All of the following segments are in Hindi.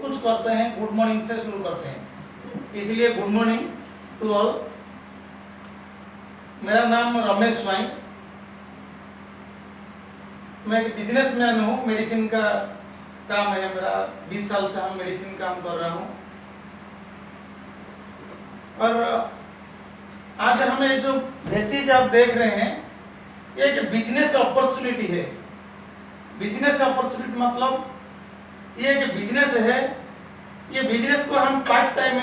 कुछ करते हैं गुड मॉर्निंग से शुरू करते हैं, इसलिए गुड मॉर्निंग टू ऑल। मेरा नाम रमेश स्वाई, मैं एक बिजनेसमैन हूँ। मेडिसिन का काम है मेरा, 20 साल से हम मेडिसिन काम कर रहा हूँ। और आज हमें जो वेस्टेज आप देख रहे हैं, ये एक बिजनेस अपॉर्चुनिटी है। बिजनेस अपॉर्चुनिटी मतलब ये एक बिजनेस है। ये बिजनेस को हम पार्ट टाइम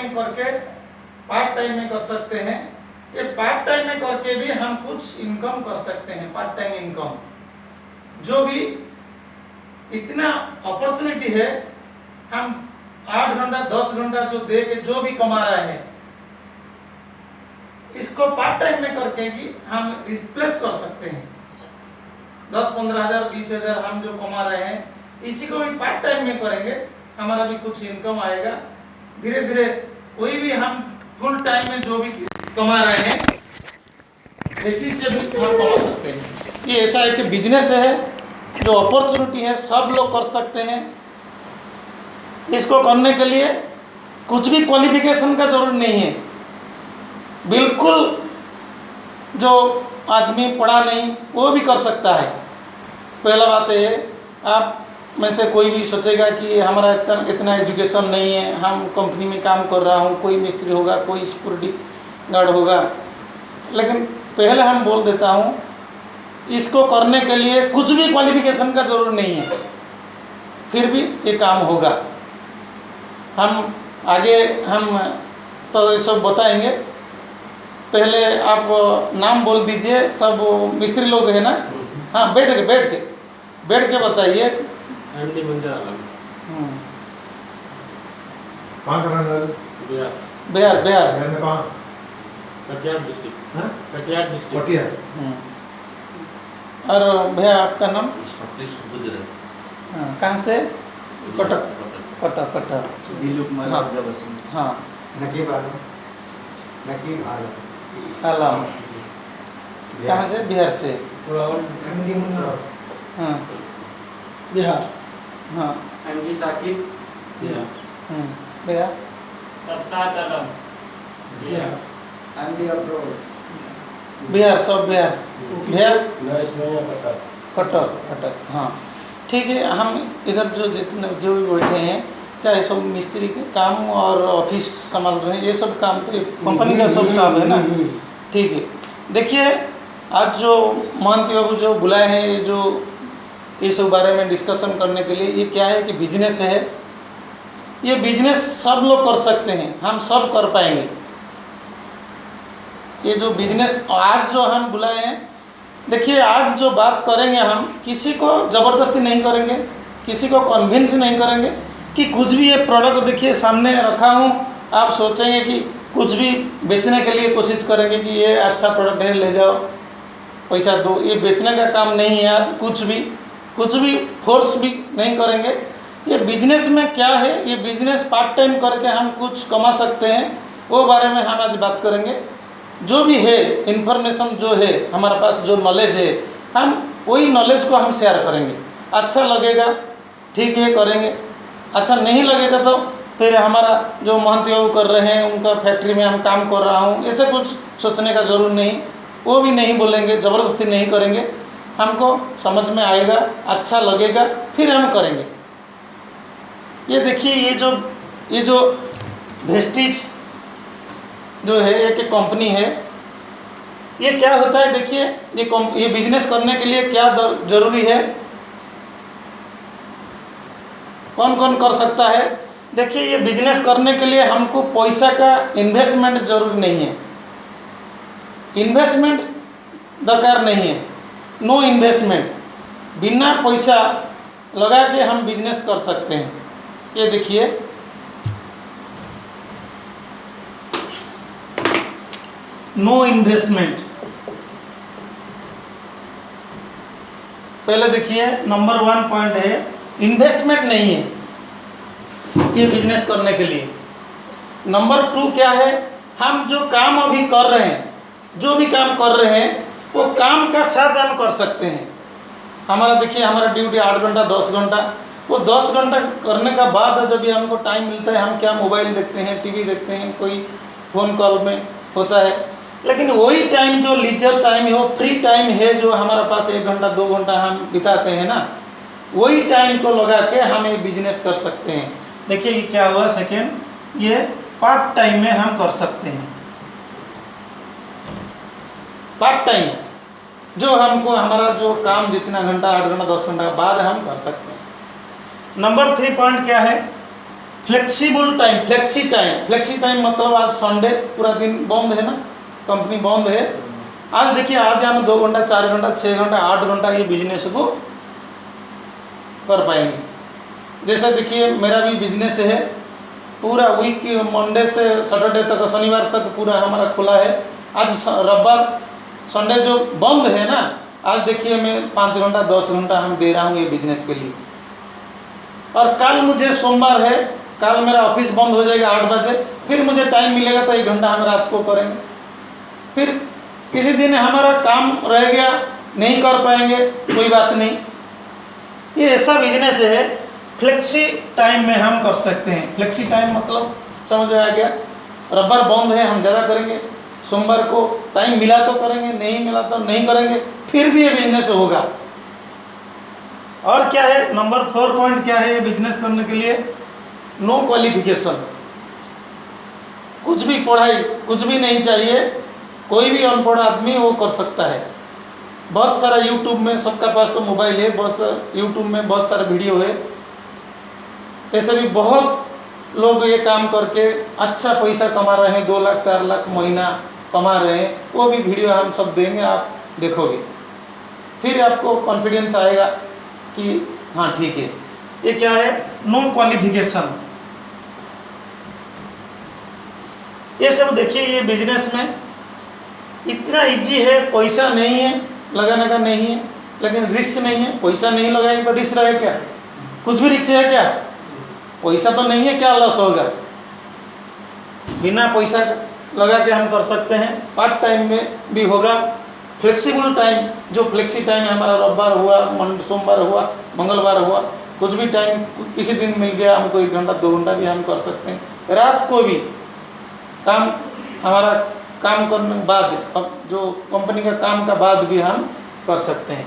में कर सकते हैं। ये पार्ट टाइम में करके भी हम कुछ इनकम कर सकते हैं, पार्ट टाइम इनकम। जो भी इतना अपॉर्चुनिटी है, हम 8 घंटा 10 घंटा जो दे के जो भी कमा रहा है, इसको पार्ट टाइम में करके भी हम रिप्लेस कर सकते हैं। 10-15 हज़ार 20 हज़ार हम जो कमा रहे हैं, इसी को भी पार्ट टाइम में करेंगे, हमारा भी कुछ इनकम आएगा। धीरे धीरे कोई भी हम फुल टाइम में जो भी कमा रहे हैं, इसी से भी हम कमा सकते हैं। ये ऐसा एक बिजनेस है जो अपॉर्चुनिटी है, सब लोग कर सकते हैं। इसको करने के लिए कुछ भी क्वालिफिकेशन का जरूरत नहीं है। बिल्कुल जो आदमी पढ़ा नहीं वो भी कर सकता है। पहला बात है, आप में से कोई भी सोचेगा कि हमारा इतना एजुकेशन नहीं है, हम कंपनी में काम कर रहा हूँ, कोई मिस्त्री होगा, कोई सिक्योरिटी गार्ड होगा। लेकिन पहले हम बोल देता हूँ, इसको करने के लिए कुछ भी क्वालिफिकेशन का जरूरत नहीं है, फिर भी ये काम होगा। हम आगे तो ये सब बताएंगे। पहले आप नाम बोल दीजिए, सब मिस्त्री लोग हैं ना? हाँ, बैठ के बताइए। एमडी मंजर आलम। कहाँ करना है? बिहार बिहार में कहाँ? कटिहार डिस्ट्रिक्ट। हाँ? कटिहार डिस्ट्रिक्ट। कटिहार। और भैया आपका नाम? सतीश गुजर। हाँ, कहाँ से? कटक। कटक। दिलुक हाँ। माला जबसन। हाँ, नकीब आलम। कहाँ से? बिहार से। एमडी मुन्ना। हाँ बिहार। हाँ। एमडी साकिब। बिहार। भैया? सत्ताज आलम। बिहार। एमडी अब्रोड। बिहार, सब बिहार। भैया? नरेश भैया कटक। हाँ, ठीक है। हम इधर जो भी बैठे हैं, क्या ये सब मिस्त्री के काम और ऑफिस संभाल रहे हैं, ये सब काम तो कंपनी का सब स्टाफ है ना? ठीक है। देखिए, आज जो महंती बाबू जो बुलाए हैं, जो ये सब बारे में डिस्कशन करने के लिए, ये क्या है कि बिजनेस है। ये बिजनेस सब लोग कर सकते हैं, हम सब कर पाएंगे। ये जो बिजनेस आज जो हम बुलाए हैं, देखिए आज जो बात करेंगे, हम किसी को ज़बरदस्ती नहीं करेंगे, किसी को कन्विंस नहीं करेंगे कि कुछ भी ये प्रोडक्ट देखिए सामने रखा हूँ, आप सोचेंगे कि कुछ भी बेचने के लिए कोशिश करेंगे कि ये अच्छा प्रोडक्ट है, ले जाओ, पैसा दो। ये बेचने का काम नहीं है। आज कुछ भी फोर्स भी नहीं करेंगे। ये बिजनेस में क्या है, ये बिजनेस पार्ट टाइम करके हम कुछ कमा सकते हैं, वो बारे में हम आज बात करेंगे। जो भी है इन्फॉर्मेशन जो है हमारे पास, जो नॉलेज है, हम वही नॉलेज को हम शेयर करेंगे। अच्छा लगेगा ठीक है करेंगे, अच्छा नहीं लगेगा तो फिर हमारा जो महंती बाबू कर रहे हैं, उनका फैक्ट्री में हम काम कर रहा हूँ, ऐसे कुछ सोचने का ज़रूर नहीं। वो भी नहीं बोलेंगे, ज़बरदस्ती नहीं करेंगे। हमको समझ में आएगा, अच्छा लगेगा, फिर हम करेंगे। ये देखिए, ये जो वेस्टेज जो है एक कंपनी है। ये क्या होता है, देखिए ये बिजनेस करने के लिए क्या जरूरी है, कौन कौन कर सकता है। देखिए, ये बिजनेस करने के लिए हमको पैसा का इन्वेस्टमेंट जरूरी नहीं है, इन्वेस्टमेंट दरकार नहीं है। नो इन्वेस्टमेंट, बिना पैसा लगा के हम बिजनेस कर सकते हैं। ये देखिए, नो इन्वेस्टमेंट। पहले देखिए, नंबर 1 पॉइंट है, इन्वेस्टमेंट नहीं है ये बिजनेस करने के लिए। नंबर 2 क्या है, हम जो काम अभी कर रहे हैं, जो भी काम कर रहे हैं, वो काम का साथ हम कर सकते हैं। हमारा देखिए, हमारा ड्यूटी 8 घंटा 10 घंटा, वो 10 घंटा करने का बाद जब भी हमको टाइम मिलता है हम क्या मोबाइल देखते हैं, टीवी देखते हैं, कोई फ़ोन कॉल में होता है। लेकिन वही टाइम जो लीजर टाइम है, वो फ्री टाइम है जो हमारे पास 1 घंटा 2 घंटा हम बिताते हैं ना, वही टाइम को लगा के हम ये बिजनेस कर सकते हैं। देखिए ये क्या हुआ सेकेंड, ये पार्ट टाइम में हम कर सकते हैं। पार्ट टाइम जो हमको हमारा जो काम जितना घंटा 8 घंटा 10 घंटा बाद हम कर सकते हैं। नंबर 3 पॉइंट क्या है, flexible time. Flexi time, flexi time मतलब आज संडे पूरा दिन बंद है ना, कंपनी बंद है। आज देखिए आज हम 2 घंटा 4 घंटा 6 घंटा 8 घंटा ये बिजनेस को कर पाएंगे। जैसा देखिए मेरा भी बिजनेस है, पूरा वीक मंडे से सैटरडे तक शनिवार तक पूरा हमारा खुला है। आज रविवार संडे जो बंद है ना, आज देखिए मैं 5 घंटा 10 घंटा हम दे रहा हूँ ये बिजनेस के लिए। और कल मुझे सोमवार है, कल मेरा ऑफिस बंद हो जाएगा 8 बजे, फिर मुझे टाइम मिलेगा तो 1 घंटा हम रात को करेंगे। फिर किसी दिन हमारा काम रह गया नहीं कर पाएंगे, कोई बात नहीं। ये ऐसा बिजनेस है फ्लेक्सी टाइम में हम कर सकते हैं। फ्लेक्सी टाइम मतलब समझ आ गया, रविवार बंद है हम ज़्यादा करेंगे, सोमवार को टाइम मिला तो करेंगे, नहीं मिला तो नहीं करेंगे, फिर भी ये बिजनेस होगा। और क्या है नंबर 4 पॉइंट क्या है ये बिजनेस करने के लिए, नो क्वालिफिकेशन। कुछ भी पढ़ाई कुछ भी नहीं चाहिए, कोई भी अनपढ़ आदमी वो कर सकता है। बहुत सारा यूट्यूब में, सबका पास तो मोबाइल है, बहुत यूट्यूब में बहुत सारा वीडियो है। ऐसे भी बहुत लोग ये काम करके अच्छा पैसा कमा रहे हैं, 2 लाख 4 लाख महीना कमा रहे हैं। वो भी वीडियो हम सब देंगे, आप देखोगे, फिर आपको कॉन्फिडेंस आएगा कि हाँ ठीक है। ये क्या है, नो क्वालिफिकेशन। ये सब देखिए ये बिजनेस में इतना इजी है, पैसा नहीं है लगाने का, नहीं है, लेकिन रिस्क नहीं है। पैसा नहीं लगाएंगे तो रिस्क रहे क्या, कुछ भी रिस्क है क्या, पैसा तो नहीं है, क्या लॉस होगा। बिना पैसा लगा के हम कर सकते हैं। पार्ट टाइम में भी होगा, फ्लेक्सिबल टाइम, जो फ्लेक्सी टाइम हमारा रविवार हुआ, सोमवार हुआ, मंगलवार हुआ, कुछ भी टाइम किसी दिन मिल गया हमको 1 घंटा 2 घंटा भी हम कर सकते हैं। रात को भी काम हमारा काम करने के बाद, अब जो कंपनी का काम का बाद भी हम कर सकते हैं।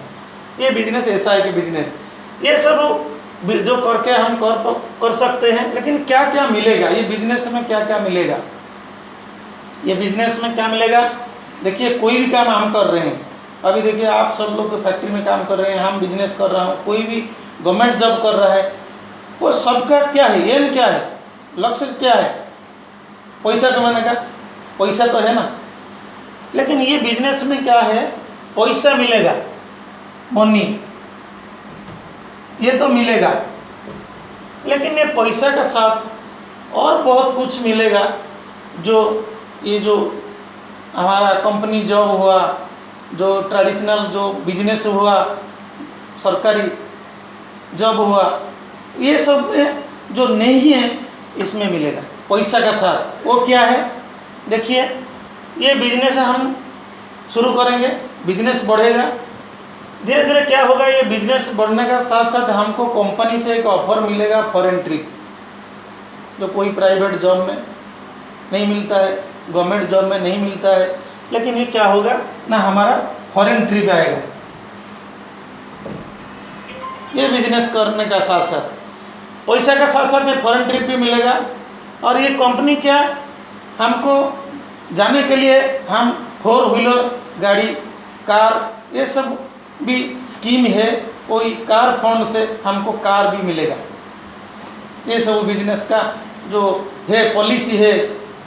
ये बिजनेस ऐसा है कि बिजनेस ये सब जो करके हम कर सकते हैं। लेकिन क्या क्या मिलेगा ये बिजनेस में, क्या क्या मिलेगा ये बिजनेस में, क्या मिलेगा। देखिए कोई भी काम हम कर रहे हैं, अभी देखिए आप सब लोग फैक्ट्री में काम कर रहे हैं, हम बिजनेस कर रहा हूँ, कोई भी गवर्नमेंट जॉब कर रहा है, वो सबका क्या है, एम क्या है, लक्ष्य क्या है, पैसा कमाने का। पैसा तो है ना, लेकिन ये बिजनेस में क्या है, पैसा मिलेगा, मनी ये तो मिलेगा, लेकिन ये पैसा के साथ और बहुत कुछ मिलेगा। जो ये जो हमारा कंपनी जॉब हुआ, जो ट्रेडिशनल जो बिजनेस हुआ, सरकारी जॉब हुआ, ये सब में जो नहीं है इसमें मिलेगा पैसा का साथ। वो क्या है, देखिए ये बिजनेस हम शुरू करेंगे, बिजनेस बढ़ेगा, धीरे धीरे क्या होगा, ये बिजनेस बढ़ने का साथ साथ हमको कंपनी से एक ऑफर मिलेगा फॉरेन ट्रिप, जो कोई प्राइवेट जॉब में नहीं मिलता है, गवर्नमेंट जॉब में नहीं मिलता है। लेकिन ये क्या होगा ना, हमारा फॉरेन ट्रिप आएगा। ये बिजनेस करने का साथ साथ पैसा का साथ साथ ये फॉरेन ट्रिप भी मिलेगा। और ये कंपनी क्या, हमको जाने के लिए हम 4 व्हीलर गाड़ी, कार, ये सब भी स्कीम है, कोई कार फंड से हमको कार भी मिलेगा। ये सब बिजनेस का जो है पॉलिसी है,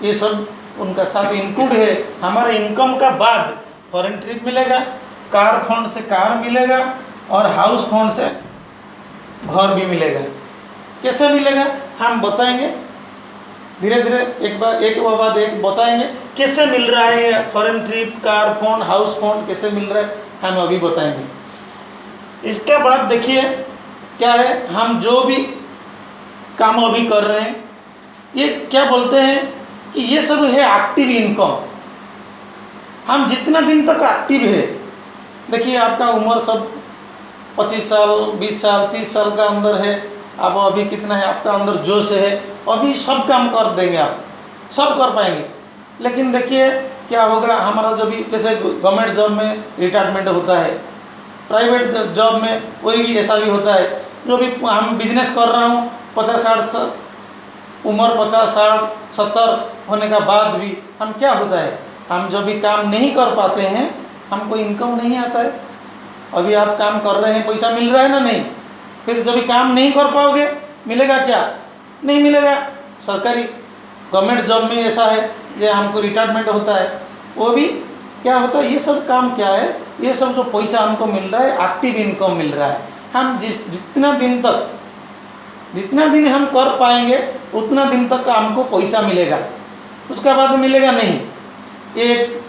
ये सब उनका साथ इंक्लूड है। हमारे इनकम का बाद फॉरेन ट्रिप मिलेगा, कार फंड से कार मिलेगा, और हाउस फंड से घर भी मिलेगा। कैसे मिलेगा हम बताएंगे धीरे धीरे, एक बाद एक बताएंगे कैसे मिल रहा है ये foreign trip, car fund, house fund कैसे मिल रहा है, हम अभी बताएंगे। इसके बाद देखिए क्या है, हम जो भी काम अभी कर रहे हैं ये क्या बोलते हैं कि ये सब है एक्टिव इनकम। हम जितना दिन तक एक्टिव है, देखिए आपका उम्र सब 25 साल 20 साल 30 साल का अंदर है, आप अभी कितना है, आपका अंदर जोश है, अभी सब काम कर देंगे, आप सब कर पाएंगे। लेकिन देखिए क्या होगा, हमारा जो भी जैसे गवर्नमेंट जॉब में रिटायरमेंट होता है, प्राइवेट जॉब में वही भी ऐसा भी होता है। जो भी हम बिजनेस कर रहा हूँ 50-60 उम्र 50-60-70 होने का बाद भी हम क्या होता है, हम जब भी काम नहीं कर पाते हैं, हमको इनकम नहीं आता है। अभी आप काम कर रहे हैं, पैसा मिल रहा है ना, नहीं, फिर जब भी काम नहीं कर पाओगे मिलेगा क्या, नहीं मिलेगा। सरकारी गवर्नमेंट जॉब में ऐसा है जो हमको रिटायरमेंट होता है, वो भी क्या होता है, ये सब काम क्या है, ये सब जो पैसा हमको मिल रहा है एक्टिव इनकम मिल रहा है। हम जितना दिन हम कर पाएंगे उतना दिन तक का हमको पैसा मिलेगा, उसके बाद मिलेगा नहीं। एक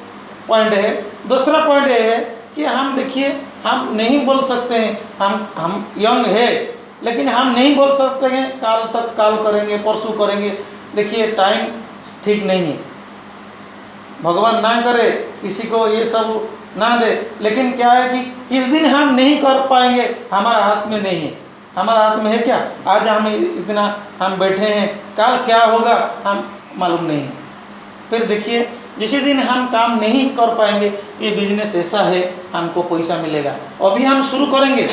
पॉइंट है। दूसरा पॉइंट ये है कि हम देखिए, हम नहीं बोल सकते हैं, हम यंग है, लेकिन हम नहीं बोल सकते हैं काल तक काल करेंगे, परसों करेंगे। देखिए टाइम ठीक नहीं है, भगवान ना करे किसी को ये सब ना दे, लेकिन क्या है कि किस दिन हम नहीं कर पाएंगे हमारा हाथ में नहीं है। हमारा हाथ में है क्या, आज हम इतना हम बैठे हैं, कल क्या होगा हम मालूम नहीं है। फिर देखिए जिस दिन हम काम नहीं कर पाएंगे, ये बिजनेस ऐसा है हमको पैसा मिलेगा। अभी हम शुरू करेंगे,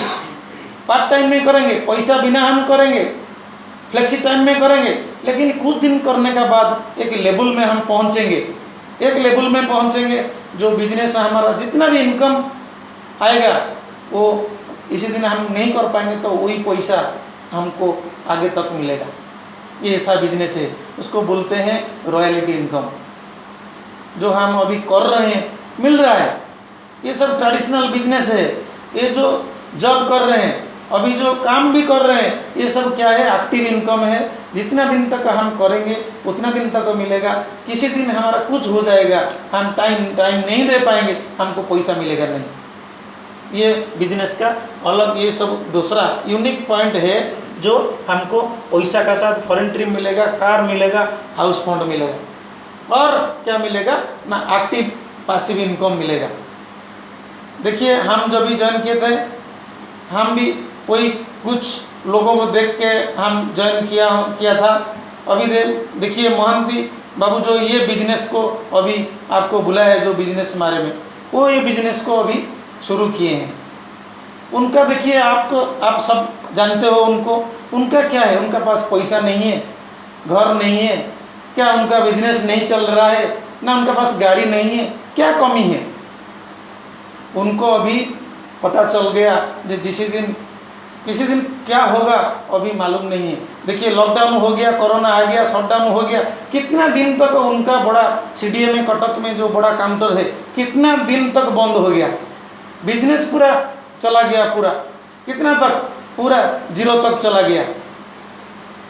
पार्ट टाइम में करेंगे, पैसा बिना हम करेंगे, फ्लेक्सी टाइम में करेंगे, लेकिन कुछ दिन करने के बाद एक लेवल में हम पहुंचेंगे, एक लेवल में पहुंचेंगे जो बिजनेस हमारा जितना भी इनकम आएगा वो इसी दिन हम नहीं कर पाएंगे तो वही पैसा हमको आगे तक मिलेगा। ये ऐसा बिजनेस है, उसको बोलते हैं रॉयल्टी इनकम। जो हम अभी कर रहे हैं मिल रहा है, ये सब ट्रेडिशनल बिजनेस है। ये जो जॉब कर रहे हैं, अभी जो काम भी कर रहे हैं, ये सब क्या है, एक्टिव इनकम है। जितना दिन तक हम करेंगे उतना दिन तक मिलेगा। किसी दिन हमारा कुछ हो जाएगा, हम टाइम नहीं दे पाएंगे, हमको पैसा मिलेगा नहीं। ये बिजनेस का अलग ये सब दूसरा यूनिक पॉइंट है, जो हमको पैसा का साथ फॉरेन ट्रिप मिलेगा, कार मिलेगा, हाउस फंड मिलेगा, और क्या मिलेगा ना, एक्टिव पैसिव इनकम मिलेगा। देखिए हम जब भी ज्वाइन किए थे, हम भी कोई कुछ लोगों को देख के हम ज्वाइन किया था। अभी देखिए महंती बाबू जो ये बिजनेस को अभी आपको बुलाया है, जो बिजनेस हमारे में, वो ये बिजनेस को अभी शुरू किए हैं। उनका देखिए आप सब जानते हो उनको, उनका क्या है, उनका पास पैसा नहीं है, घर नहीं है, क्या उनका बिजनेस नहीं चल रहा है, ना उनका पास गाड़ी नहीं है, क्या कमी है। उनको अभी पता चल गया जो किसी दिन क्या होगा अभी मालूम नहीं है। देखिए लॉकडाउन हो गया, कोरोना आ गया, शटडाउन हो गया, कितना दिन तक उनका बड़ा CDA में कटक में जो बड़ा काउंटर है, कितना दिन तक बंद हो गया, बिजनेस पूरा चला गया, पूरा कितना तक, पूरा 0 तक चला गया।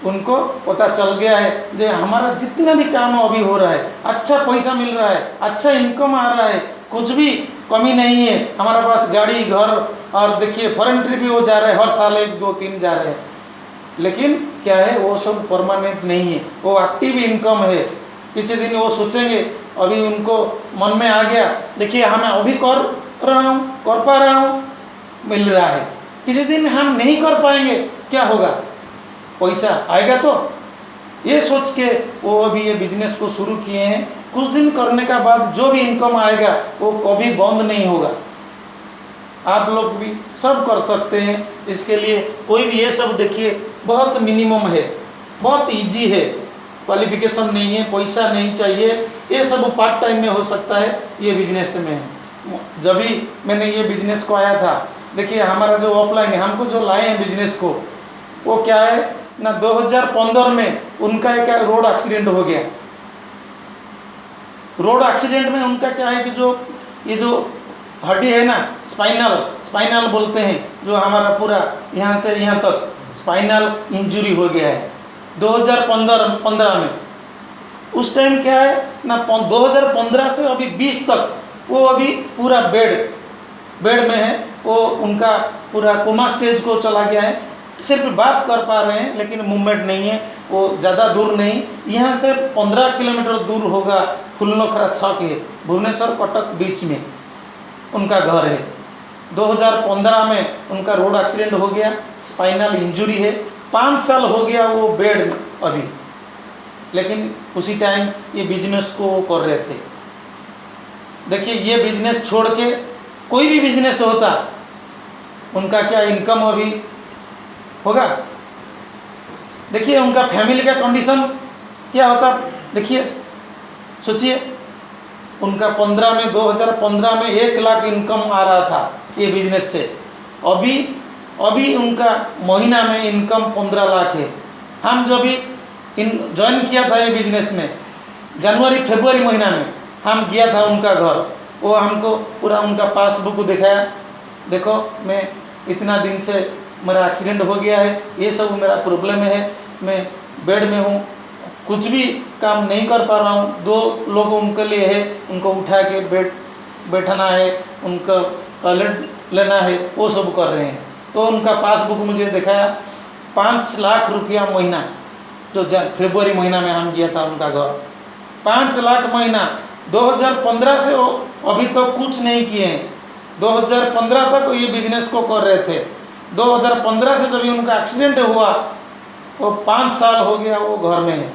उनको पता चल गया है जो हमारा जितना भी काम अभी हो रहा है, अच्छा पैसा मिल रहा है, अच्छा इनकम आ रहा है, कुछ भी कमी नहीं है, हमारा पास गाड़ी घर, और देखिए फॉरेन ट्रिप भी वो जा रहे हैं, हर साल 1 2 3 जा रहे हैं। लेकिन क्या है, वो सब परमानेंट नहीं है, वो एक्टिव इनकम है। किसी दिन वो सोचेंगे, अभी उनको मन में आ गया, देखिए हम अभी कर पा रहा हूँ, मिल रहा है, किसी दिन हम नहीं कर पाएंगे, क्या होगा, पैसा आएगा। तो ये सोच के वो अभी ये बिजनेस को शुरू किए हैं। कुछ दिन करने का बाद जो भी इनकम आएगा वो कभी बंद नहीं होगा। आप लोग भी सब कर सकते हैं, इसके लिए कोई भी ये सब देखिए बहुत मिनिमम है, बहुत इजी है, क्वालिफिकेशन नहीं है, पैसा नहीं चाहिए, ये सब पार्ट टाइम में हो सकता है, ये बिजनेस में है। जब भी मैंने ये बिजनेस को आया था, देखिए हमारा जो ऑफलाइन है, हमको जो लाए हैं बिजनेस को, वो क्या है ना, 2015 में उनका एक रोड एक्सीडेंट हो गया। रोड एक्सीडेंट में उनका क्या है कि ये जो हड्डी है ना, स्पाइनल बोलते हैं, जो हमारा पूरा यहाँ से यहाँ तक स्पाइनल इंजरी हो गया है 2015 में। उस टाइम क्या है ना, 2015 से अभी 20 तक वो अभी पूरा बेड में है, वो उनका पूरा कोमा स्टेज को चला गया है। सिर्फ बात कर पा रहे हैं लेकिन मूवमेंट नहीं है, वो ज़्यादा दूर नहीं, यहाँ से 15 किलोमीटर दूर होगा फुलनखरा 6 के, भुवनेश्वर कटक बीच में उनका घर है। 2015 में उनका रोड एक्सीडेंट हो गया, स्पाइनल इंजरी है, 5 साल हो गया वो बेड में अभी, लेकिन उसी टाइम ये बिजनेस को वो कर रहे थे। देखिए ये बिजनेस छोड़ के कोई भी बिजनेस होता, उनका क्या इनकम अभी होगा। देखिए उनका फैमिली का कंडीशन क्या होता। देखिए सोचिए, उनका 2015 में 1 लाख इनकम आ रहा था ये बिजनेस से। अभी उनका महीना में इनकम 15 लाख है। हम जब भी ज्वाइन किया था ये बिजनेस में जनवरी फरवरी महीना में, हम गया था उनका घर, वो हमको पूरा उनका पासबुक दिखाया, देखो मैं इतना दिन से मेरा एक्सीडेंट हो गया है, ये सब मेरा प्रॉब्लम है, मैं बेड में हूँ, कुछ भी काम नहीं कर पा रहा हूँ, 2 लोग उनके लिए है, उनको उठा के बैठाना है, उनका टॉयलेट लेना है, वो सब कर रहे हैं। तो उनका पासबुक मुझे दिखाया, 5 लाख रुपया महीना, जो फरवरी महीना में हम गया था उनका घर, 5 लाख महीना। 2015 से वो अभी तक तो कुछ नहीं किए हैं, 2015 तक ये बिजनेस को कर रहे थे। 2015 से जब उनका एक्सीडेंट हुआ, वो 5 साल हो गया वो घर में है,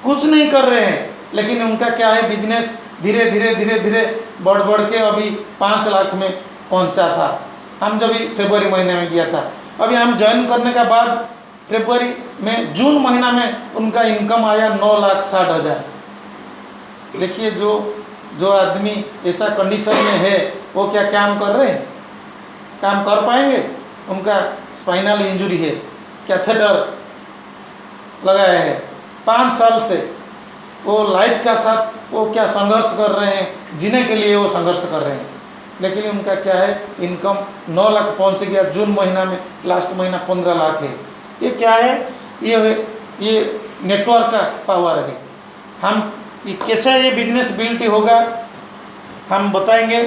कुछ नहीं कर रहे हैं। लेकिन उनका क्या है, बिजनेस धीरे धीरे बढ़ के अभी 5 लाख में पहुंचा था। हम जब फरवरी महीने में गया था, अभी हम ज्वाइन करने के बाद फरवरी में जून महीना में उनका इनकम आया 9,60,000। देखिए जो आदमी ऐसा कंडीशन में है, वो क्या काम कर रहे हैं, काम कर पाएंगे। उनका स्पाइनल इंजरी है, कैथेटर लगाया है, 5 साल से वो लाइफ का साथ वो क्या संघर्ष कर रहे हैं, जीने के लिए वो संघर्ष कर रहे हैं। लेकिन उनका क्या है, इनकम 9 लाख पहुंच गया जून महीना में, लास्ट महीना 15 लाख है। ये क्या है, ये नेटवर्क का पावर है। हम ये कैसे ये बिजनेस बिल्ट होगा हम बताएंगे,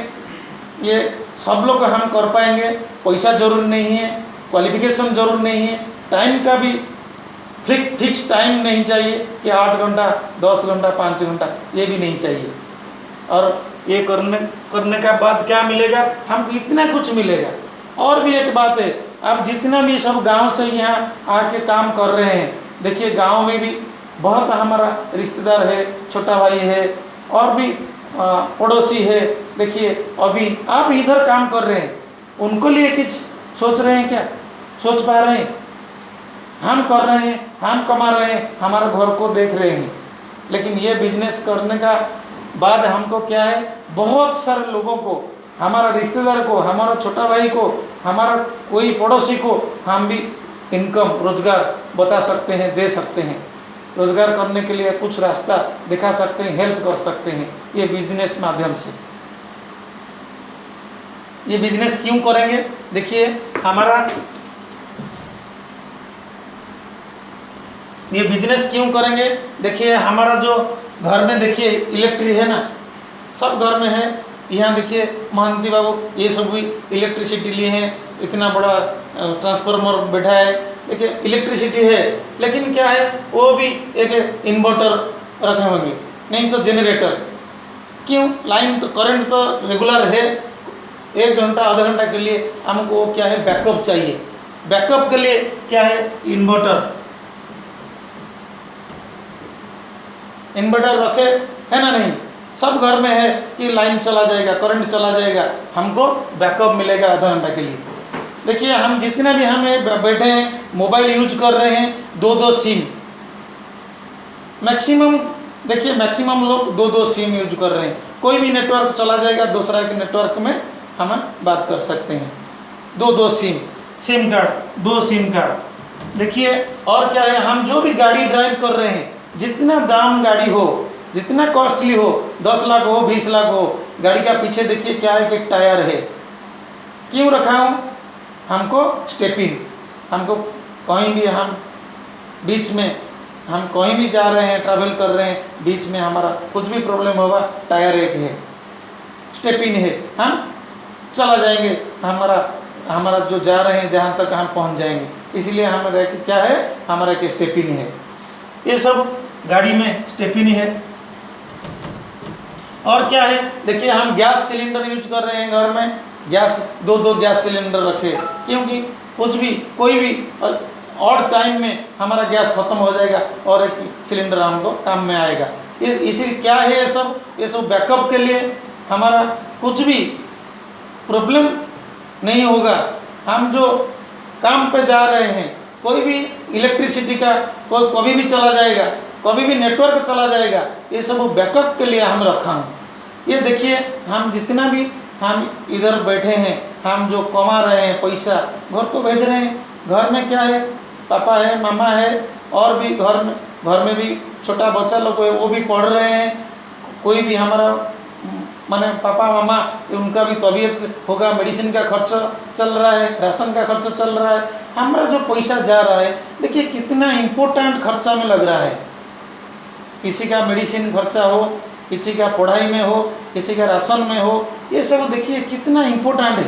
ये सब लोग हम कर पाएंगे। पैसा जरूर नहीं है, क्वालिफिकेशन जरूर नहीं है, टाइम का भी फिक्स टाइम नहीं चाहिए कि 8 घंटा 10 घंटा 5 घंटा, ये भी नहीं चाहिए। और ये करने का बाद क्या मिलेगा, हमको इतना कुछ मिलेगा। और भी एक बात है, अब जितना भी सब गांव से यहाँ आके काम कर रहे हैं, देखिए गांव में भी बहुत हमारा रिश्तेदार है, छोटा भाई है, और भी पड़ोसी है। देखिए अभी आप इधर काम कर रहे हैं, उनको लिए कुछ सोच रहे हैं क्या, सोच पा रहे हैं। हम कर रहे हैं, हम कमा रहे हैं, हमारे घर को देख रहे हैं। लेकिन ये बिजनेस करने का बाद हमको क्या है, बहुत सारे लोगों को, हमारा रिश्तेदार को, हमारा छोटा भाई को, हमारा कोई पड़ोसी को हम भी इनकम रोजगार बता सकते हैं, दे सकते हैं। रोजगार करने के लिए कुछ रास्ता दिखा सकते हैं, हेल्प कर सकते हैं ये बिजनेस माध्यम से। ये बिजनेस क्यों करेंगे, देखिए हमारा ये बिजनेस क्यों करेंगे। देखिए हमारा जो घर में देखिए इलेक्ट्रिक है ना, सब घर में है। यहाँ देखिए महंती बाबू ये सब भी इलेक्ट्रिसिटी लिए हैं, इतना बड़ा ट्रांसफार्मर बैठा है, देखिए इलेक्ट्रिसिटी है। लेकिन क्या है, वो भी एक इन्वर्टर रखे होंगे, नहीं तो जनरेटर। क्यों, लाइन तो करंट तो रेगुलर है, 1 घंटा आधा घंटा के लिए हमको क्या है, बैकअप चाहिए। बैकअप के लिए क्या है, इन्वर्टर रखे है ना, नहीं सब घर में है कि लाइन चला जाएगा, करंट चला जाएगा, हमको बैकअप मिलेगा आधा घंटा के लिए। देखिए हम जितना भी हमें बैठे हैं, मोबाइल यूज कर रहे हैं, 2-2 सिम मैक्सिमम। देखिए मैक्सिमम लोग 2-2 सिम यूज कर रहे हैं। कोई भी नेटवर्क चला जाएगा, दूसरा के नेटवर्क में हम बात कर सकते हैं। 2-2 सिम कार्ड, 2 सिम कार्ड। देखिए और क्या है, हम जो भी गाड़ी ड्राइव कर रहे हैं, जितना दाम गाड़ी हो, जितना कॉस्टली हो, 10 लाख हो 20 लाख हो, गाड़ी का पीछे देखिए क्या है कि टायर है। क्यों रखा हूँ, हमको स्टेपिंग, हमको कहीं भी हम बीच में हम कहीं भी जा रहे हैं, ट्रैवल कर रहे हैं, बीच में हमारा कुछ भी प्रॉब्लम होगा, टायर एक है, स्टेपिंग है, हम चला जाएंगे, हमारा जो जा रहे हैं जहाँ तक हम पहुँच जाएंगे। इसलिए हमारा क्या है, हमारा एक स्टेपिंग है। ये सब गाड़ी में स्टेपिनी है। और क्या है, देखिए हम गैस सिलेंडर यूज कर रहे हैं घर में, गैस 2-2 गैस सिलेंडर रखे, क्योंकि कुछ भी कोई भी और टाइम में हमारा गैस खत्म हो जाएगा और एक सिलेंडर हमको काम में आएगा। इसी क्या है ये सब बैकअप के लिए हमारा कुछ भी प्रॉब्लम नहीं होगा। हम जो काम पे जा रहे हैं, कोई भी इलेक्ट्रिसिटी का कोई कभी भी चला जाएगा, कभी भी नेटवर्क चला जाएगा, ये सब बैकअप के लिए हम रखा हूँ। ये देखिए हम जितना भी हम इधर बैठे हैं, हम जो कमा रहे हैं पैसा घर को भेज रहे हैं। घर में क्या है, पापा है, मामा है, और भी घर में भी छोटा बच्चा लोग है, वो भी पढ़ रहे हैं। कोई भी हमारा माने पापा मामा उनका भी तबीयत होगा, मेडिसिन का खर्च चल रहा है, राशन का खर्च चल रहा है। हमारा जो पैसा जा रहा है, देखिए कितना इम्पोर्टेंट खर्चा में लग रहा है। किसी का मेडिसिन खर्चा हो, किसी का पढ़ाई में हो, किसी का राशन में हो, ये सब देखिए कितना इम्पोर्टेंट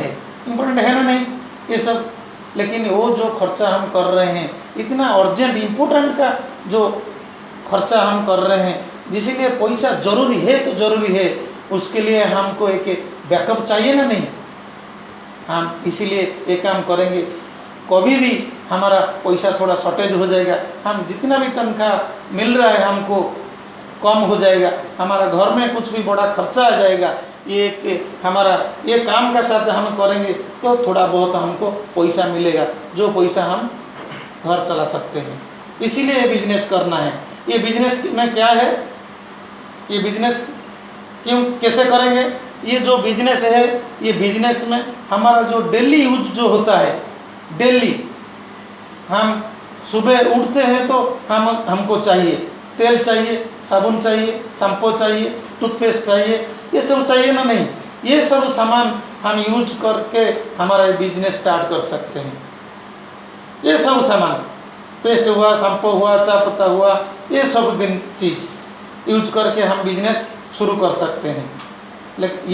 है ना नहीं ये सब। लेकिन वो जो खर्चा हम कर रहे हैं, इतना अर्जेंट इम्पोर्टेंट का जो खर्चा हम कर रहे हैं, जिसलिए पैसा जरूरी है तो जरूरी है, उसके लिए हमको एक बैकअप चाहिए ना नहीं। हम इसीलिए एक काम करेंगे, कभी भी हमारा पैसा थोड़ा शॉर्टेज हो जाएगा, हम जितना भी तनख्वाह मिल रहा है हमको कम हो जाएगा, हमारा घर में कुछ भी बड़ा खर्चा आ जाएगा, ये हमारा ये काम का साथ हम करेंगे तो थोड़ा बहुत हमको पैसा मिलेगा, जो पैसा हम घर चला सकते हैं। इसीलिए ये बिजनेस करना है। ये बिजनेस में क्या है, ये बिजनेस क्यों कैसे करेंगे, ये जो बिजनेस है, ये बिजनेस में हमारा जो डेली यूज जो होता है, डेली हम सुबह उठते हैं तो हमको चाहिए तेल चाहिए, साबुन चाहिए, शैम्पू चाहिए, टूथपेस्ट चाहिए, ये सब चाहिए ना नहीं। ये सब सामान हम यूज करके हमारा बिजनेस स्टार्ट कर सकते हैं। ये सब सामान पेस्ट हुआ, शैम्पू हुआ, चाय पत्ता हुआ, ये सब दिन चीज़ यूज करके हम बिजनेस शुरू कर सकते हैं। लेकिन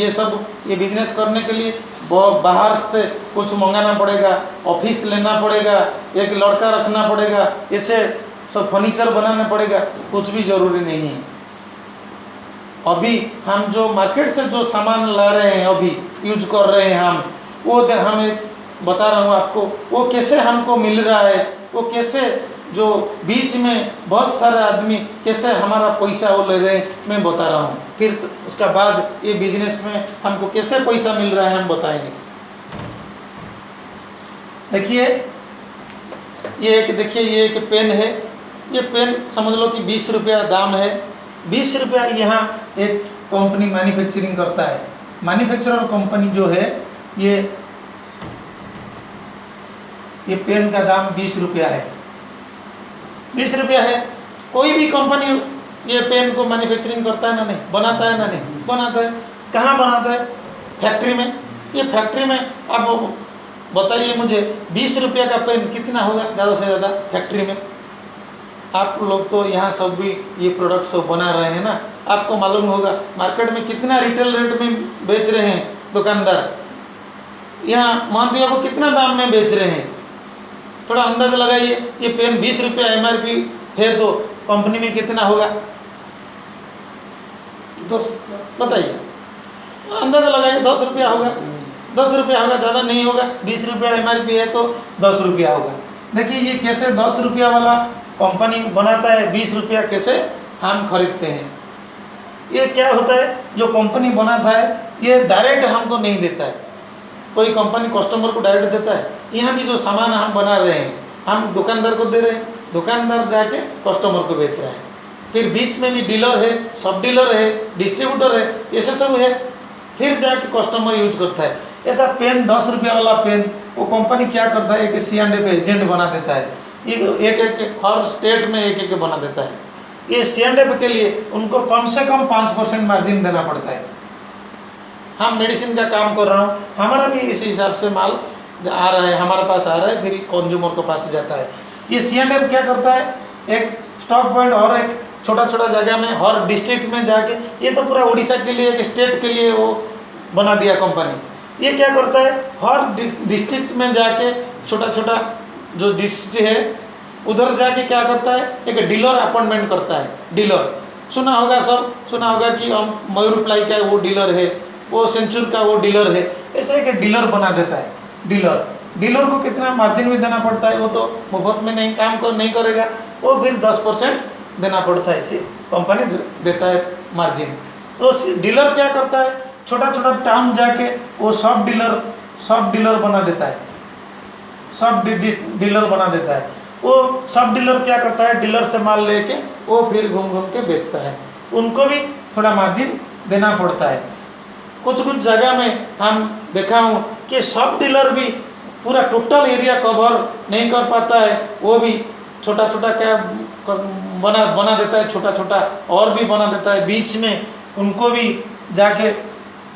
ये बिजनेस करने के लिए बाहर से कुछ मंगाना पड़ेगा, ऑफिस लेना पड़ेगा, एक लड़का रखना पड़ेगा, इसे सब फर्नीचर बनाना पड़ेगा, कुछ भी ज़रूरी नहीं है। अभी हम जो मार्केट से जो सामान ला रहे हैं, अभी यूज कर रहे हैं हम, वो हमें बता रहा हूँ आपको, वो कैसे हमको मिल रहा है, वो कैसे जो बीच में बहुत सारे आदमी कैसे हमारा पैसा वो ले रहे हैं, मैं बता रहा हूँ। फिर उसका बाद ये बिजनेस में हमको कैसे पैसा मिल रहा है हम बताएंगे। देखिए ये एक पेन है, ये पेन समझ लो कि 20 रुपया दाम है। 20 रुपया यहाँ एक कंपनी मैन्युफैक्चरिंग करता है। मैन्युफैक्चरर कंपनी जो है, ये पेन का दाम 20 रुपया है। 20 रुपया है। कोई भी कंपनी ये पेन को मैन्युफैक्चरिंग करता है ना नहीं, बनाता है ना नहीं, बनाता है। कहाँ बनाता है? फैक्ट्री में। ये फैक्ट्री में अब बताइए मुझे 20 रुपया का पेन कितना होगा ज़्यादा से ज़्यादा फैक्ट्री में? आप लोग तो यहाँ सब भी ये प्रोडक्ट सब बना रहे हैं ना, आपको मालूम होगा मार्केट में कितना रिटेल रेट में बेच रहे हैं दुकानदार, यहाँ मान लिया वो कितना दाम में बेच रहे हैं, थोड़ा अंदाज़ा लगाइए। ये पेन 20 रुपया MRP है तो कंपनी में कितना होगा? 10 बताइए, अंदाज़ा लगाइए। 10 रुपया होगा, 10 रुपया होगा, ज़्यादा नहीं होगा। 20 रुपया MRP है तो 10 रुपया होगा। देखिए ये कैसे 10 रुपया वाला कंपनी बनाता है, 20 रुपया कैसे हम खरीदते हैं। ये क्या होता है, जो कंपनी बनाता है ये डायरेक्ट हमको नहीं देता है। कोई कंपनी कस्टमर को डायरेक्ट देता है, यहाँ भी जो सामान हम बना रहे हैं हम दुकानदार को दे रहे हैं, दुकानदार जाके कस्टमर को बेच रहा है। फिर बीच में भी डीलर है, सब डीलर है, डिस्ट्रीब्यूटर है, ऐसे सब है, फिर जाके कस्टमर यूज करता है। ऐसा पेन 10 रुपया वाला पेन वो कंपनी क्या करता है, एक C&F एजेंट बना देता है। एक हर स्टेट में एक बना देता है। ये C&F के लिए उनको कम से कम 5% मार्जिन देना पड़ता है। हम मेडिसिन का काम कर रहा हूँ, हमारा भी इस हिसाब से माल आ रहा है, हमारे पास आ रहा है, फिर कंज्यूमर के पास जाता है। ये C&F क्या करता है, एक स्टॉक पॉइंट और एक छोटा छोटा जगह में हर डिस्ट्रिक्ट में जाके, ये तो पूरा उड़ीसा के लिए एक स्टेट के लिए वो बना दिया कंपनी। ये क्या करता है, हर डिस्ट्रिक्ट में जाके छोटा छोटा जो डिस्ट्रिक्ट है उधर जाके क्या करता है, एक डीलर अपॉइंटमेंट करता है। डीलर सुना होगा, सब सुना होगा कि हम मयूर प्लाई का वो डीलर है, वो सेंचुर का वो डीलर है, ऐसे एक डीलर बना देता है। डीलर डीलर को कितना मार्जिन भी देना पड़ता है, वो तो मुफ्त में नहीं नहीं करेगा, वो फिर 10% देना पड़ता है, इसे कंपनी देता है मार्जिन। तो डीलर क्या करता है, छोटा छोटा टाउन जाके वो सब डीलर बना देता है, सब डीलर बना देता है। वो सब डीलर क्या करता है, डीलर से माल लेके वो फिर घूम घूम के बेचता है, उनको भी थोड़ा मार्जिन देना पड़ता है। कुछ कुछ जगह में हम देखा हूँ कि सब डीलर भी पूरा टोटल एरिया कवर नहीं कर पाता है, वो भी छोटा छोटा क्या बना देता है, छोटा छोटा और भी बना देता है, बीच में उनको भी जाके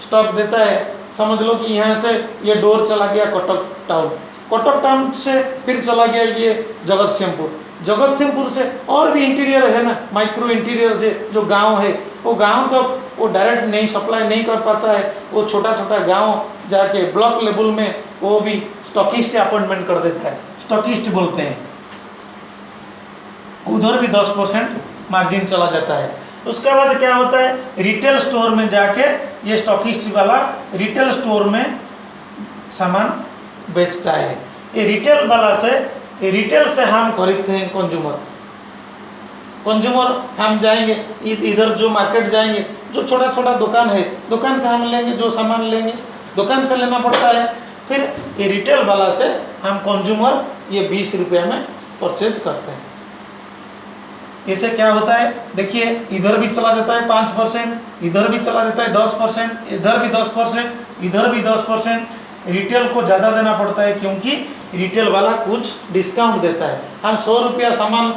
स्टॉक देता है। समझ लो कि यहाँ से ये डोर चला गया कटक टाउन से फिर चला गया ये जगतसिंहपुर से और भी इंटीरियर है ना, माइक्रो इंटीरियर जो गांव है, वो गांव तो वो डायरेक्ट नहीं सप्लाई नहीं कर पाता है, वो छोटा छोटा गांव जाके ब्लॉक लेवल में वो भी स्टॉकिस्ट अपॉइंटमेंट कर देता है, स्टॉकिस्ट बोलते हैं, उधर भी 10% मार्जिन चला जाता है। उसके बाद क्या होता है, रिटेल स्टोर में जाके ये स्टॉकिस्ट वाला रिटेल स्टोर में सामान बेचता है। ये रिटेल से हम खरीदते हैं कंज्यूमर हम जाएंगे इधर जो मार्केट जाएंगे, जो छोटा छोटा दुकान है, दुकान से हम लेंगे, जो सामान लेंगे दुकान से लेना पड़ता है, फिर ये रिटेल वाला से हम कंज्यूमर ये 20 रुपये में परचेज करते हैं। इससे क्या होता है, देखिए इधर भी चला जाता है 5%, इधर भी चला जाता है 10%, इधर भी 10%, इधर भी 10%। रिटेल को ज़्यादा देना पड़ता है क्योंकि रिटेल वाला कुछ डिस्काउंट देता है। हम 100 रुपया सामान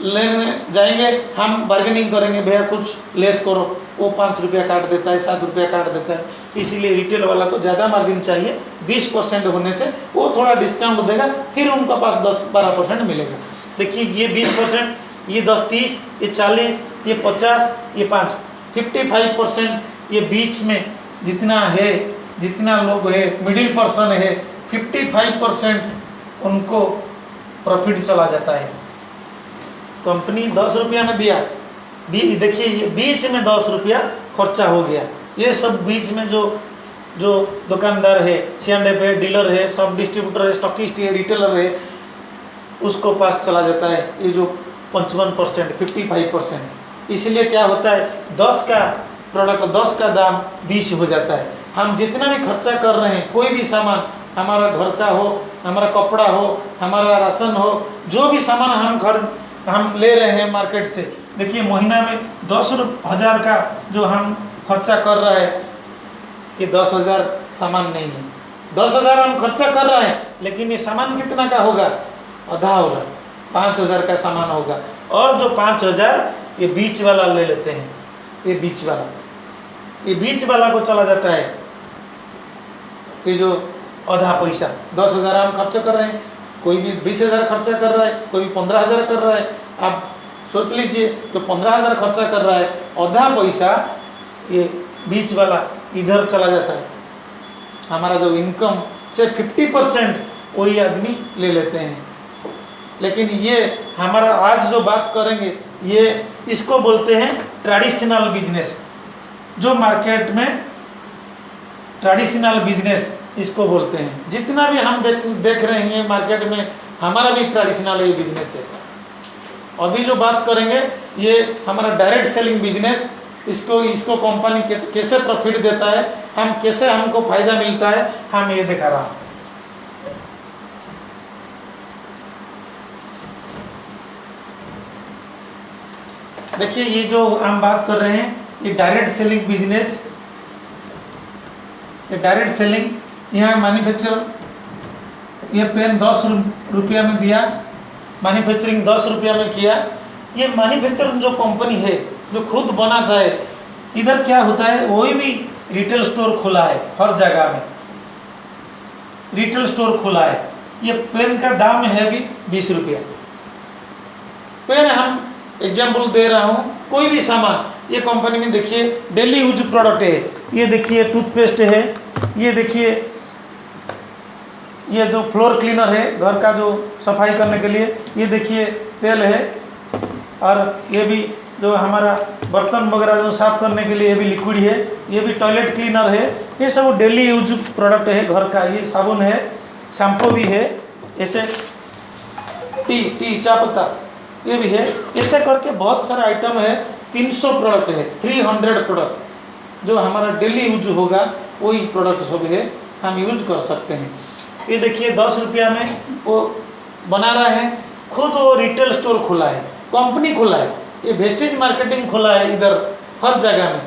लेने जाएंगे, हम बार्गेनिंग करेंगे, भैया कुछ लेस करो, वो 5 रुपया काट देता है, 7 रुपया काट देता है। इसीलिए रिटेल वाला को ज़्यादा मार्जिन चाहिए, 20% होने से वो थोड़ा डिस्काउंट देगा, फिर उनका पास 10-12% मिलेगा। देखिए ये 20%, ये 10-30, ये 40, ये 50, ये 5, 55%। ये बीच में जितना लोग है, मिडिल पर्सन है, 55% उनको प्रॉफिट चला जाता है। कंपनी 10 रुपया में दिया, देखिए ये बीच में 10 रुपया खर्चा हो गया। ये सब बीच में जो दुकानदार है, C&F है, डीलर है, सब डिस्ट्रीब्यूटर है, स्टॉकिस्ट है, रिटेलर है, उसको पास चला जाता है ये जो 55%, 55%। इसलिए क्या होता है, 10 का प्रोडक्ट 10 का दाम 20 हो जाता है। हम जितना भी खर्चा कर रहे हैं, कोई भी सामान, हमारा घर का हो, हमारा कपड़ा हो, हमारा राशन हो, जो भी सामान हम ले रहे हैं मार्केट से, देखिए महीना में 10,000 का जो हम खर्चा कर रहा है, ये 10,000 सामान नहीं है। 10,000 हम खर्चा कर रहे हैं, लेकिन ये सामान कितना का होगा, आधा होगा, 5,000 का सामान होगा। और जो 5,000 ये बीच वाला ले लेते हैं, ये बीच वाला को चला जाता है कि जो आधा पैसा, 10,000 हम खर्चा कर रहे हैं, कोई भी 20,000 खर्चा कर रहा है, कोई भी 15,000 कर रहा है। आप सोच लीजिए जो 15,000 खर्चा कर रहा है, आधा पैसा ये बीच वाला इधर चला जाता है। हमारा जो इनकम से 50% वही आदमी ले लेते हैं। लेकिन ये हमारा आज जो बात करेंगे, ये इसको बोलते हैं ट्रेडिशनल बिजनेस। जो मार्केट में ट्रेडिशनल बिजनेस इसको बोलते हैं। जितना भी हम देख रहे हैं मार्केट में, हमारा भी ट्रेडिशनल ये बिजनेस है। अभी जो बात करेंगे ये हमारा डायरेक्ट सेलिंग बिजनेस, इसको कंपनी कैसे प्रॉफिट देता है, हम कैसे हमको फायदा मिलता है, हम ये दिखा रहा हूँ। देखिए ये जो हम बात कर रहे हैं, ये डायरेक्ट सेलिंग बिजनेस, ये डायरेक्ट सेलिंग, यहाँ मैन्युफैक्चर, ये पेन 10 रुपया में दिया, मैन्युफैक्चरिंग 10 रुपया में किया। ये मैन्युफैक्चरिंग जो कंपनी है, जो खुद बनाता है, इधर क्या होता है, वही भी रिटेल स्टोर खुला है, हर जगह में रिटेल स्टोर खुला है। ये पेन का दाम है भी 20 रुपया। पेन हम एग्जाम्पल दे रहा हूँ, कोई भी सामान, ये कंपनी में देखिए डेली यूज प्रोडक्ट है, ये देखिए टूथपेस्ट है, ये देखिए ये जो फ्लोर क्लीनर है, घर का जो सफाई करने के लिए, ये देखिए तेल है, और ये भी जो हमारा बर्तन वगैरह जो साफ करने के लिए ये भी लिक्विड है, ये भी टॉयलेट क्लीनर है। ये सब डेली यूज प्रोडक्ट है घर का। ये साबुन है, शैम्पू भी है, ऐसे टी चाय पत्ता ये भी है। ऐसे करके बहुत सारा आइटम है। 300 प्रोडक्ट है, 300 प्रोडक्ट जो हमारा डेली यूज होगा वही प्रोडक्ट सब है, हम यूज कर सकते हैं। ये देखिए 10 रुपया में वो बना रहा है, खुद वो रिटेल स्टोर खुला है, कंपनी खुला है, ये वेस्टेज मार्केटिंग खुला है इधर हर जगह में,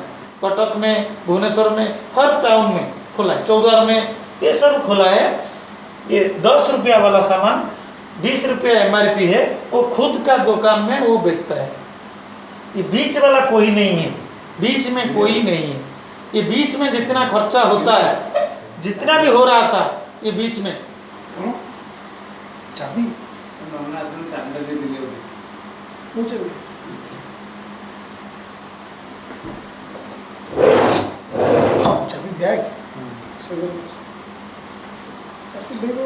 कटक में, भुवनेश्वर में, हर टाउन में खुला है, चौधर में, ये सब खुला है। ये 10 रुपया वाला सामान 20 रुपया MRP है, वो खुद का दुकान में वो बेचता है। ये बीच वाला कोई नहीं है, बीच में कोई नहीं है। ये बीच में जितना खर्चा होता है, जितना भी हो रहा था ये बीच में कौन चाबी नमना से चांदा दे दिले होते पूछे चाबी बैग चाबी दे दो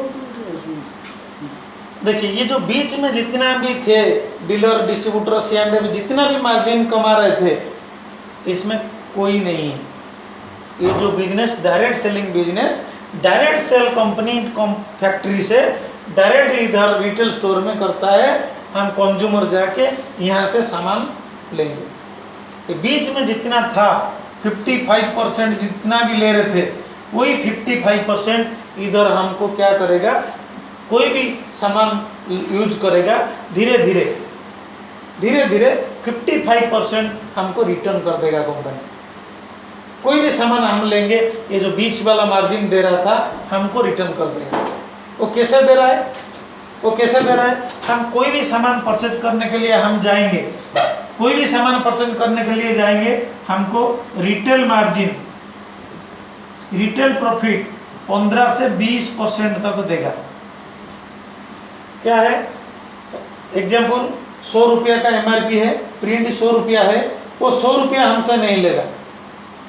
देखिए ये जो बीच में जितना भी थे डीलर डिस्ट्रीब्यूटर C&F जितना भी मार्जिन कमा रहे थे इसमें कोई नहीं है। ये जो business direct selling business, direct sale company factory से डायरेक्ट इधर रिटेल स्टोर में करता है, हम कंज्यूमर जाके यहाँ से सामान लेंगे। ये बीच में जितना था 55% जितना भी ले रहे थे वही 55% इधर हमको क्या करेगा, कोई भी सामान यूज करेगा धीरे धीरे 55% हमको रिटर्न कर देगा कंपनी। कोई भी सामान हम लेंगे, ये जो बीच वाला मार्जिन दे रहा था हमको रिटर्न कर देगा। वो कैसे दे रहा है, वो कैसे दे रहा है, हम कोई भी सामान परचेज करने के लिए हम जाएंगे, कोई भी सामान परचेज करने के लिए जाएंगे, हमको रिटेल मार्जिन, रिटेल प्रॉफिट 15 से 20% तक देगा। क्या है एग्जाम्पल, 100 रुपया का MRP है, प्रिंट 100 रुपया है, वो 100 रुपया हमसे नहीं लेगा,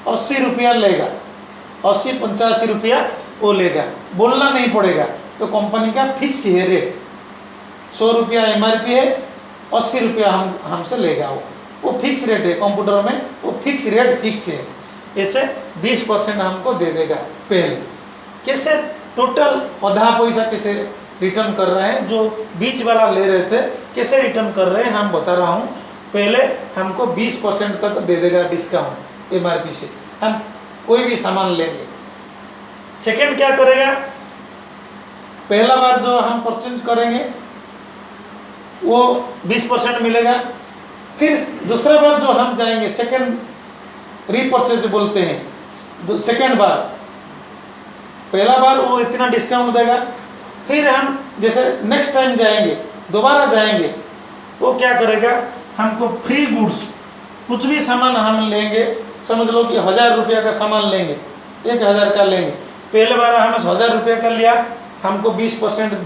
80 रुपया लेगा, 80-85 रुपया वो लेगा, बोलना नहीं पड़ेगा, तो कंपनी का फिक्स है रेट। 100 रुपया MRP है, 80 रुपया हमसे लेगा, वो फिक्स रेट है कंप्यूटर में, वो फिक्स रेट फिक्स है। ऐसे 20% हमको दे देगा पहले। कैसे टोटल आधा पैसा कैसे रिटर्न कर रहे हैं, जो बीच वाला ले रहे थे कैसे रिटर्न कर रहे हैं हम बता रहा हूँ। पहले हमको 20% तक दे देगा डिस्काउंट MRP से, हम कोई भी सामान लेंगे। सेकंड क्या करेगा, पहला बार जो हम परचेज करेंगे वो 20% मिलेगा। फिर दूसरा बार जो हम जाएंगे, सेकंड रीपरचेज बोलते हैं, सेकंड बार, पहला बार वो इतना डिस्काउंट देगा, फिर हम जैसे नेक्स्ट टाइम जाएंगे, दोबारा जाएंगे, वो क्या करेगा, हमको फ्री गुड्स, कुछ भी सामान हम लेंगे, समझ लो कि 1000 रुपया का सामान लेंगे, 1000 का लेंगे, पहले बार हम 1000 रुपये का लिया, हमको 20%